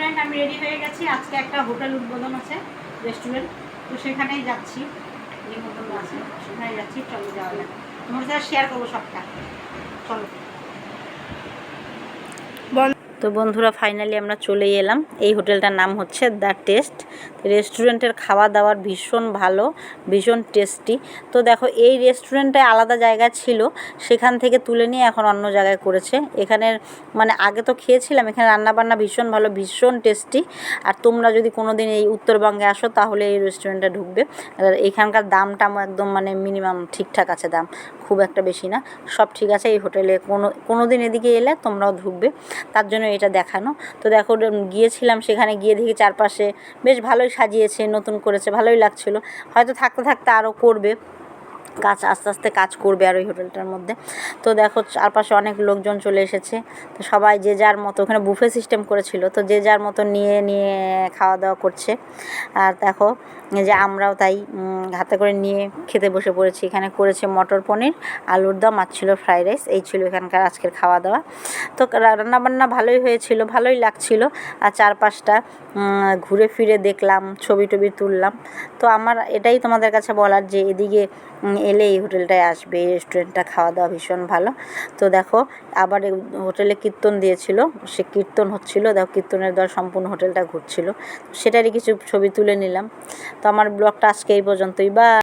Friend, আমি ready হয়ে গেছি। আজকে একটা হোটেল উদ্বোধন আছে, রেস্টুরেন্ট, তো সেখানেই যাচ্ছি। নিমন্ত্রণ আছে, সেখানে যাচ্ছি। চলো যাওয়া যাক, তোমার সাথে শেয়ার করবো সবটা। চলো। তো বন্ধুরা, ফাইনালি আমরা চলেই এলাম। এই হোটেলটার নাম হচ্ছে দ্য টেস্ট। রেস্টুরেন্টের খাওয়া দাওয়ার ভীষণ ভালো, ভীষণ টেস্টি। তো দেখো, এই রেস্টুরেন্টে আলাদা জায়গা ছিল, সেখান থেকে তুলে নিয়ে এখন অন্য জায়গায় করেছে। এখানের মানে আগে তো খেয়েছিলাম, এখানে রান্নাবান্না ভীষণ ভালো, ভীষণ টেস্টি। আর তোমরা যদি কোনো দিন এই উত্তরবঙ্গে আসো তাহলে এই রেস্টুরেন্টে ঢুকবে। আর এখানকার দামটাও একদম মানে মিনিমাম ঠিকঠাক আছে, দাম খুব একটা বেশি না, সব ঠিক আছে। এই হোটেলে কোনো দিন এদিকে এলে তোমরাও ঢুকবে, তার জন্য এটা দেখানো। তো দেখো, গিয়েছিলাম, সেখানে গিয়ে দেখি চারপাশে বেশ ভালোই সাজিয়েছে, নতুন করেছে, ভালোই লাগছিলো। হয়তো থাকতে থাকতে আরও করবে কাজ, আস্তে আস্তে কাজ করবে আর ওই হোটেলটার মধ্যে। তো দেখো, চারপাশে অনেক লোকজন চলে এসেছে। তো সবাই যে যার মতো, ওখানে বুফে সিস্টেম করেছিল, তো যে যার মতো নিয়ে নিয়ে খাওয়া দাওয়া করছে। আর দেখো যে আমরাও তাই হাতে করে নিয়ে খেতে বসে পড়েছি। এখানে করেছে মটর পনির, আলুর দম, আর ছিল ফ্রাইড রাইস। এই ছিল এখানকার আজকের খাওয়া দাওয়া। তো রান্নাবান্না ভালোই হয়েছিল, ভালোই লাগছিল। আর চারপাশটা ঘুরে ফিরে দেখলাম, ছবি টবি তুললাম। তো আমার এটাই তোমাদের কাছে বলার যে এদিকে এলে এই হোটেলটায় আসবে, এই রেস্টুরেন্টটা খাওয়া দাওয়া ভীষণ ভালো। তো দেখো, আবার হোটেলে কীর্তন দিয়েছিল, সে কীর্তন হচ্ছিলো, দেখো কীর্তনের দল সম্পূর্ণ হোটেলটা ঘুরছিল, সেটারই কিছু ছবি তুলে নিলাম। তো আমার ব্লগটা আজকে এই পর্যন্তই। বা